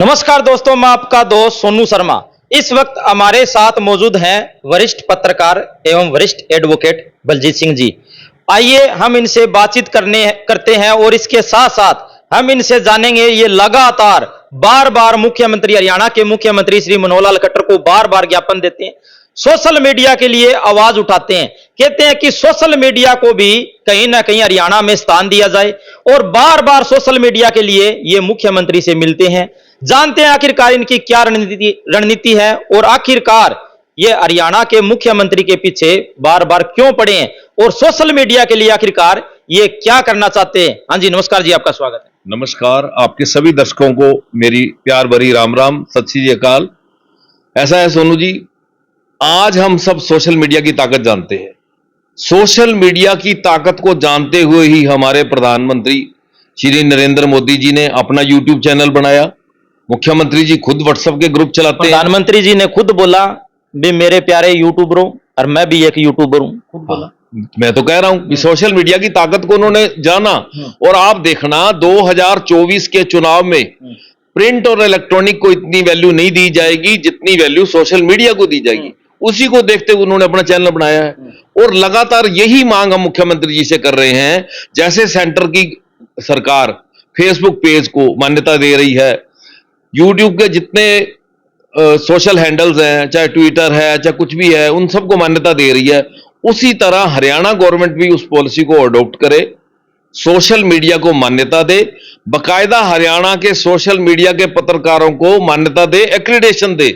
नमस्कार दोस्तों, मैं आपका दोस्त सोनू शर्मा। इस वक्त हमारे साथ मौजूद हैं वरिष्ठ पत्रकार एवं वरिष्ठ एडवोकेट बलजीत सिंह जी। आइए हम इनसे बातचीत करते हैं और इसके साथ साथ हम इनसे जानेंगे ये लगातार बार बार मुख्यमंत्री हरियाणा के मुख्यमंत्री श्री मनोहर लाल खट्टर को बार बार ज्ञापन देते हैं, सोशल मीडिया के लिए आवाज उठाते हैं, कहते हैं कि सोशल मीडिया को भी कहीं ना कहीं हरियाणा में स्थान दिया जाए और बार बार सोशल मीडिया के लिए ये मुख्यमंत्री से मिलते हैं। जानते हैं आखिरकार इनकी क्या रणनीति है और आखिरकार ये हरियाणा के मुख्यमंत्री के पीछे बार बार क्यों पड़े हैं और सोशल मीडिया के लिए आखिरकार ये क्या करना चाहते हैं। हाँ जी, नमस्कार जी, आपका स्वागत है। नमस्कार, आपके सभी दर्शकों को मेरी प्यार भरी राम राम, सत श्री अकाल। ऐसा है सोनू जी, आज हम सब सोशल मीडिया की ताकत जानते हैं। सोशल मीडिया की ताकत को जानते हुए ही हमारे प्रधानमंत्री श्री नरेंद्र मोदी जी ने अपना यूट्यूब चैनल बनाया। मुख्यमंत्री जी खुद व्हाट्सएप के ग्रुप चलाते हैं। प्रधानमंत्री जी ने खुद बोला भी मेरे प्यारे यूट्यूबरों, और मैं भी एक यूट्यूबर हूं, खुद बोला। मैं तो कह रहा हूं कि सोशल मीडिया की ताकत को उन्होंने जाना। और आप देखना 2024 के चुनाव में प्रिंट और इलेक्ट्रॉनिक को इतनी वैल्यू नहीं दी जाएगी जितनी वैल्यू सोशल मीडिया को दी जाएगी। उसी को देखते हुए उन्होंने अपना चैनल बनाया है और लगातार यही मांग हम मुख्यमंत्री जी से कर रहे हैं। जैसे सेंटर की सरकार फेसबुक पेज को मान्यता दे रही है, यूट्यूब के जितने सोशल हैंडल्स हैं, चाहे ट्विटर है चाहे कुछ भी है, उन सबको मान्यता दे रही है, उसी तरह हरियाणा गवर्नमेंट भी उस पॉलिसी को अडॉप्ट करे, सोशल मीडिया को मान्यता दे, बकायदा हरियाणा के सोशल मीडिया के पत्रकारों को मान्यता दे, एक्रीडेशन दे।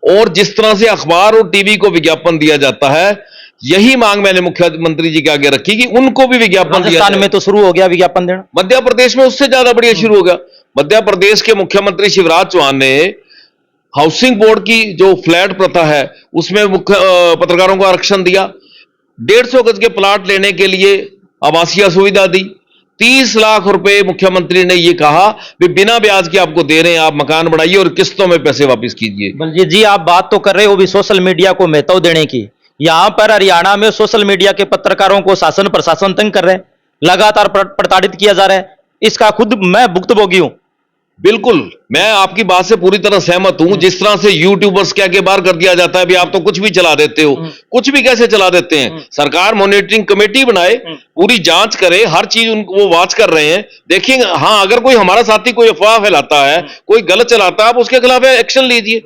और जिस तरह से अखबार और टीवी को विज्ञापन दिया जाता है, यही मांग मैंने मुख्यमंत्री जी के आगे रखी कि उनको भी विज्ञापन दिया। राजस्थान में तो शुरू हो गया विज्ञापन देना, मध्य प्रदेश में उससे ज्यादा बढ़िया शुरू हो गया। मध्य प्रदेश के मुख्यमंत्री शिवराज चौहान ने हाउसिंग बोर्ड की जो फ्लैट प्रथा है उसमें मुख्य पत्रकारों को आरक्षण दिया। 150 गज के प्लाट लेने के लिए आवासीय सुविधा दी। 30 लाख रुपए मुख्यमंत्री ने ये कहा कि बिना ब्याज के आपको दे रहे हैं, आप मकान बनाइए और किस्तों में पैसे वापस कीजिए। बलजीत जी, आप बात तो कर रहे हो भी सोशल मीडिया को महत्व देने की। यहां पर हरियाणा में सोशल मीडिया के पत्रकारों को शासन प्रशासन तंग कर रहे हैं, लगातार प्रताड़ित किया जा रहा है। इसका खुद मैं भुक्तभोगी हूं। बिल्कुल, मैं आपकी बात से पूरी तरह सहमत हूं। जिस तरह से यूट्यूबर्स क्या के बार कर दिया जाता है, भी आप तो कुछ भी चला देते हो, कुछ भी कैसे चला देते हैं। सरकार मॉनिटरिंग कमेटी बनाए, पूरी जांच करे, हर चीज उनको वो वॉच कर रहे हैं। देखिए, हाँ, अगर कोई हमारा साथी कोई अफवाह फैलाता है, कोई गलत चलाता है, आप उसके खिलाफ एक्शन लीजिए।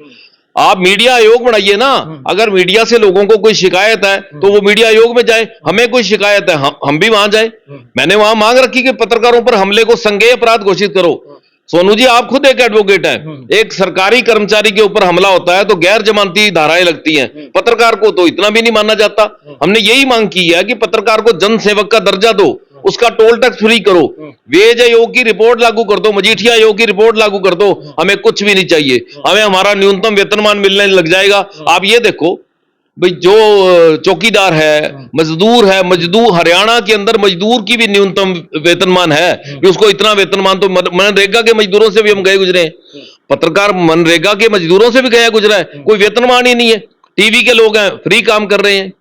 आप मीडिया आयोग बनाइए ना। अगर मीडिया से लोगों को कोई शिकायत है तो वो मीडिया आयोग में जाए। हमें कोई शिकायत है, हम भी वहां जाए। मैंने वहां मांग रखी कि पत्रकारों पर हमले को संज्ञेय अपराध घोषित करो। सोनू जी, आप खुद एक एडवोकेट हैं। एक सरकारी कर्मचारी के ऊपर हमला होता है तो गैर जमानती धाराएं लगती हैं, पत्रकार को तो इतना भी नहीं माना जाता। हमने यही मांग की है कि पत्रकार को जन सेवक का दर्जा दो, उसका टोल टैक्स फ्री करो, वेज आयोग की रिपोर्ट लागू कर दो, मजीठिया आयोग की रिपोर्ट लागू कर दो। हमें कुछ भी नहीं चाहिए, हमें हमारा न्यूनतम वेतनमान मिलने लग जाएगा। आप ये देखो भाई, जो चौकीदार है, मजदूर है, मजदूर हरियाणा के अंदर मजदूर की भी न्यूनतम वेतनमान है कि उसको इतना वेतनमान, तो मनरेगा के मजदूरों से भी हम गए गुजरे हैं। पत्रकार मनरेगा के मजदूरों से भी गया गुजरा है, कोई वेतनमान ही नहीं है। टीवी के लोग हैं, फ्री काम कर रहे हैं।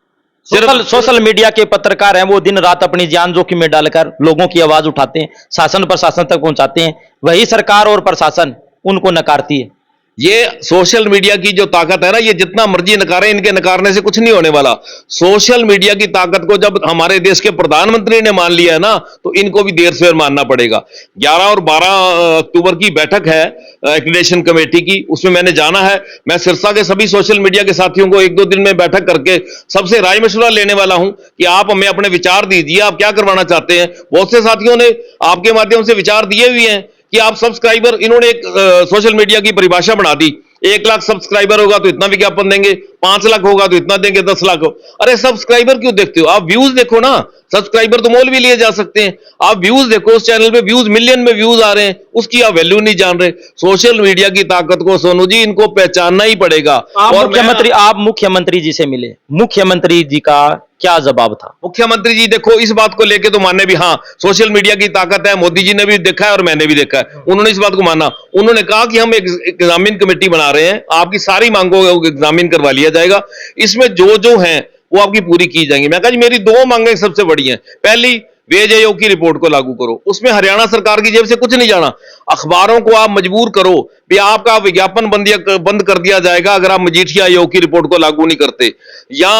सोशल मीडिया के पत्रकार हैं, वो दिन रात अपनी जान जोखिम में डालकर लोगों की आवाज उठाते हैं, शासन प्रशासन तक पहुंचाते हैं। वही सरकार और प्रशासन उनको नकारती है। ये सोशल मीडिया की जो ताकत है ना, ये जितना मर्जी नकारे, इनके नकारने से कुछ नहीं होने वाला। सोशल मीडिया की ताकत को जब हमारे देश के प्रधानमंत्री ने मान लिया है ना, तो इनको भी देर से मानना पड़ेगा। 11 और 12 अक्टूबर की बैठक है एक्रीडेशन कमेटी की, उसमें मैंने जाना है। मैं सिरसा के सभी सोशल मीडिया के साथियों को 1-2 दिन में बैठक करके सबसे राय मशवरा लेने वाला हूं कि आप हमें अपने विचार दीजिए, आप क्या करवाना चाहते हैं। बहुत से साथियों ने आपके माध्यम से विचार दिए हुए हैं कि आप सब्सक्राइबर, इन्होंने एक सोशल मीडिया की परिभाषा बना दी। 1 लाख सब्सक्राइबर होगा तो इतना विज्ञापन देंगे, 5 लाख होगा तो इतना देंगे, 10 लाख हो। अरे सब्सक्राइबर क्यों देखते हो? आप व्यूज देखो ना। सब्सक्राइबर तो मोल भी लिए जा सकते हैं। आप व्यूज देखो, उस चैनल पे व्यूज मिलियन में व्यूज आ रहे हैं, उसकी आप वैल्यू नहीं जान रहे। सोशल मीडिया की ताकत को सोनू जी इनको पहचानना ही पड़ेगा। आप मुख्यमंत्री जी से मिले, मुख्यमंत्री जी का क्या जवाब था? मुख्यमंत्री जी देखो, इस बात को लेके तो माने भी, हाँ सोशल मीडिया की ताकत है, मोदी जी ने भी देखा है और मैंने भी देखा है। उन्होंने इस बात को माना। उन्होंने कहा कि हम एक एग्जामिन कमेटी बना रहे हैं, आपकी सारी मांगों को एग्जामिन करवा लिया जाएगा, इसमें जो जो है वो आपकी पूरी की जाएंगी। मैं कहा जी, मेरी 2 मांगें सबसे बड़ी हैं। पहली वेज आयोग की रिपोर्ट को लागू करो। उसमें हरियाणा सरकार की जेब से कुछ नहीं जाना। अखबारों को आप मजबूर करो कि आपका विज्ञापन बंद कर दिया जाएगा अगर आप मजीठिया आयोग की रिपोर्ट को लागू नहीं करते। या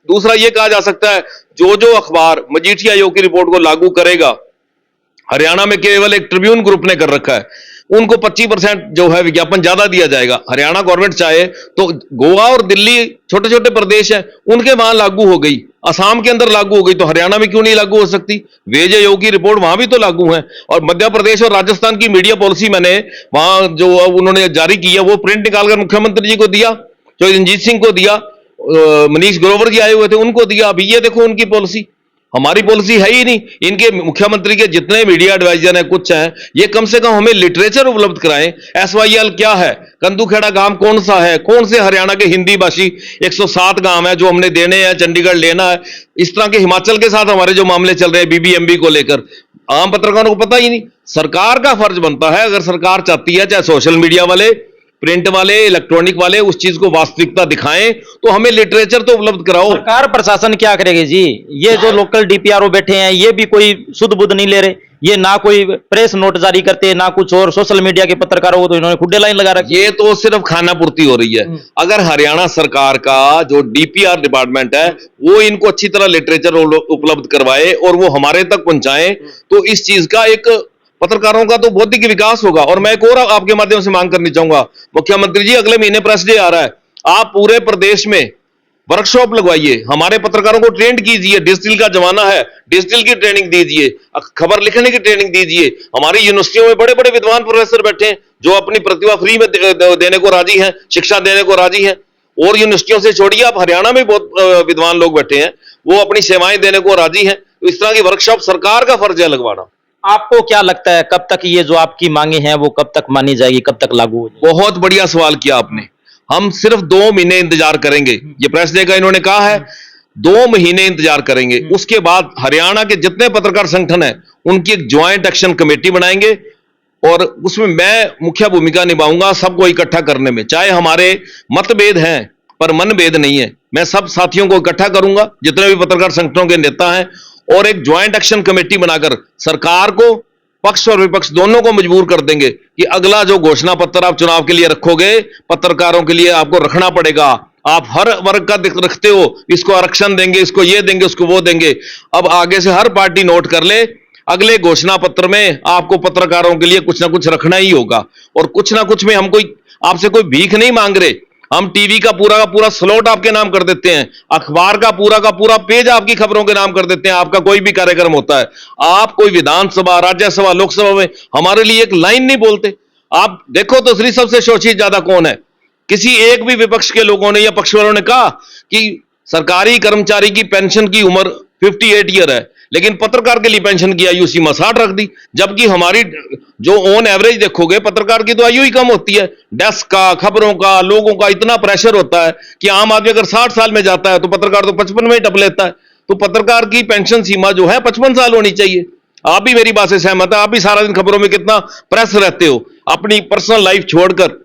दूसरा यह कहा जा सकता है, जो जो अखबार मजीठिया आयोग की रिपोर्ट को लागू करेगा, हरियाणा में केवल एक ट्रिब्यून ग्रुप ने कर रखा है, उनको 25% जो है विज्ञापन ज्यादा दिया जाएगा। हरियाणा गवर्नमेंट चाहे तो गोवा और दिल्ली छोटे छोटे प्रदेश हैं, उनके वहां लागू हो गई, असम के अंदर लागू हो गई, तो हरियाणा में क्यों नहीं लागू हो सकती? वेज आयोग की रिपोर्ट वहां भी तो लागू है। और मध्य प्रदेश और राजस्थान की मीडिया पॉलिसी मैंने वहां जो उन्होंने जारी की है वो प्रिंट निकालकर मुख्यमंत्री जी को दिया, जो रंजीत सिंह को दिया, मनीष ग्रोवर जी आए हुए थे उनको दिया। अभी ये देखो उनकी पॉलिसी, हमारी पॉलिसी है ही नहीं। इनके मुख्यमंत्री के जितने मीडिया एडवाइजर हैं, कुछ हैं, ये कम से कम हमें लिटरेचर उपलब्ध कराएं। एसवाईएल क्या है, कंदूखेड़ा गांव कौन सा है, कौन से हरियाणा के हिंदी भाषी 107 गांव है जो हमने देने हैं, चंडीगढ़ लेना है। इस तरह के हिमाचल के साथ हमारे जो मामले चल रहे हैं बीबीएमबी को लेकर, आम पत्रकारों को पता ही नहीं। सरकार का फर्ज बनता है, अगर सरकार चाहती है, चाहे सोशल मीडिया वाले, प्रिंट वाले, इलेक्ट्रॉनिक वाले, उस चीज को वास्तविकता दिखाएं, तो हमें लिटरेचर तो उपलब्ध कराओ। सरकार प्रशासन क्या करेगी जी? ये जो लोकल डीपीआरओ बैठे हैं ये भी कोई सुध बुध नहीं ले रहे, ये ना कोई प्रेस नोट जारी करते, ना कुछ और। सोशल मीडिया के पत्रकारों को तो इन्होंने खुदे लाइन लगा रखी। ये तो सिर्फ खाना पूर्ति हो रही है। अगर हरियाणा सरकार का जो डीपीआर डिपार्टमेंट है वो इनको अच्छी तरह लिटरेचर उपलब्ध करवाए और वो हमारे तक पहुंचाए, तो इस चीज का एक पत्रकारों का तो बौद्धिक विकास होगा। और मैं एक और आपके माध्यम से मांग करनी चाहूंगा, मुख्यमंत्री जी अगले महीने प्रेस डे आ रहा है, आप पूरे प्रदेश में वर्कशॉप लगवाइए, हमारे पत्रकारों को ट्रेंड कीजिए। डिजिटल का जमाना है, डिजिटल की ट्रेनिंग दीजिए, खबर लिखने की ट्रेनिंग दीजिए। हमारी यूनिवर्सिटियों में बड़े बड़े विद्वान प्रोफेसर बैठे हैं जो अपनी प्रतिभा फ्री में देने को राजी हैं, शिक्षा देने को राजी हैं। और यूनिवर्सिटियों से छोड़िए, आप हरियाणा में बहुत विद्वान लोग बैठे हैं, वो अपनी सेवाएं देने को राजी हैं। तो इस तरह की वर्कशॉप सरकार का फर्ज है लगवाना। आपको क्या लगता है कब तक ये जो आपकी मांगे हैं वो कब तक मानी जाएगी, कब तक लागू हो जाएगी? बहुत बढ़िया सवाल किया आपने। हम सिर्फ 2 महीने इंतजार करेंगे, ये प्रेस डे का इन्होंने कहा है, 2 महीने इंतजार करेंगे। उसके बाद हरियाणा के जितने पत्रकार संगठन हैं उनकी एक ज्वाइंट एक्शन कमेटी बनाएंगे और उसमें मैं मुख्य भूमिका निभाऊंगा सबको इकट्ठा करने में। चाहे हमारे मतभेद हैं पर मनभेद नहीं है, मैं सब साथियों को इकट्ठा करूंगा, जितने भी पत्रकार संगठनों के नेता हैं, और एक ज्वाइंट एक्शन कमेटी बनाकर सरकार को, पक्ष और विपक्ष दोनों को मजबूर कर देंगे कि अगला जो घोषणा पत्र आप चुनाव के लिए रखोगे, पत्रकारों के लिए आपको रखना पड़ेगा। आप हर वर्ग का रखते हो, इसको आरक्षण देंगे, इसको ये देंगे, उसको वो देंगे। अब आगे से हर पार्टी नोट कर ले, अगले घोषणा पत्र में आपको पत्रकारों के लिए कुछ ना कुछ रखना ही होगा। और कुछ ना कुछ में हम कोई आपसे कोई भीख नहीं मांग रहे, हम टीवी का पूरा स्लॉट आपके नाम कर देते हैं, अखबार का पूरा पेज आपकी खबरों के नाम कर देते हैं। आपका कोई भी कार्यक्रम होता है, आप कोई विधानसभा, राज्यसभा, लोकसभा में हमारे लिए एक लाइन नहीं बोलते। आप देखो तो सही, सबसे शोषित ज्यादा कौन है? किसी एक भी विपक्ष के लोगों ने या पक्ष वालों ने कहा कि सरकारी कर्मचारी की पेंशन की उम्र 58 ईयर है, लेकिन पत्रकार के लिए पेंशन की आयु सीमा 60 रख दी, जबकि हमारी जो ऑन एवरेज देखोगे पत्रकार की तो आयु ही कम होती है। डेस्क का, खबरों का, लोगों का इतना प्रेशर होता है कि आम आदमी अगर 60 साल में जाता है तो पत्रकार तो 55 में ही टप लेता है। तो पत्रकार की पेंशन सीमा जो है 55 साल होनी चाहिए। आप भी मेरी बात से सहमत है? आप भी सारा दिन खबरों में कितना प्रेस रहते हो, अपनी पर्सनल लाइफ छोड़कर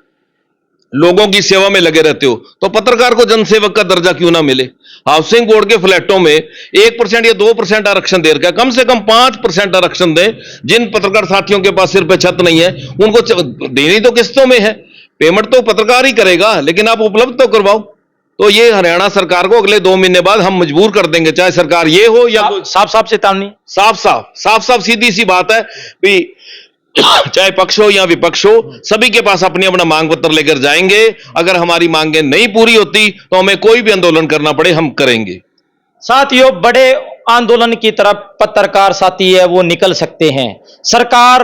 लोगों की सेवा में लगे रहते हो, तो पत्रकार को जनसेवक का दर्जा क्यों ना मिले? हाउसिंग बोर्ड के फ्लैटों में 1% या 2% आरक्षण दे रखा है, कम से कम 5% आरक्षण दें। जिन पत्रकार साथियों के पास सिर पे छत नहीं है उनको देनी तो किस्तों में है, पेमेंट तो पत्रकार ही करेगा, लेकिन आप उपलब्ध तो करवाओ। तो ये हरियाणा सरकार को अगले 2 महीने बाद हम मजबूर कर देंगे, चाहे सरकार ये हो या साफ साफ चेतावनी, साफ सीधी सी बात है भी, चाहे पक्ष हो या विपक्ष हो, सभी के पास अपनी अपना मांग पत्र लेकर जाएंगे। अगर हमारी मांगें नहीं पूरी होती तो हमें कोई भी आंदोलन करना पड़े, हम करेंगे। साथियों, बड़े आंदोलन की तरफ पत्रकार साथी है वो निकल सकते हैं। सरकार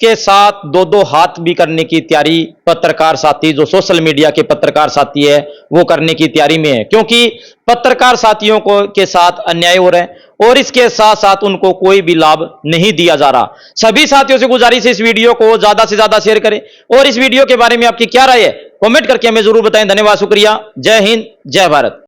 के साथ 2-2 हाथ भी करने की तैयारी पत्रकार साथी, जो सोशल मीडिया के पत्रकार साथी है, वो करने की तैयारी में है, क्योंकि पत्रकार साथियों को के साथ अन्याय हो रहा है और इसके साथ साथ उनको कोई भी लाभ नहीं दिया जा रहा। सभी साथियों से गुजारिश है इस वीडियो को ज्यादा से ज्यादा शेयर करें और इस वीडियो के बारे में आपकी क्या राय है कमेंट करके हमें जरूर बताएं। धन्यवाद, शुक्रिया, जय हिंद, जय भारत।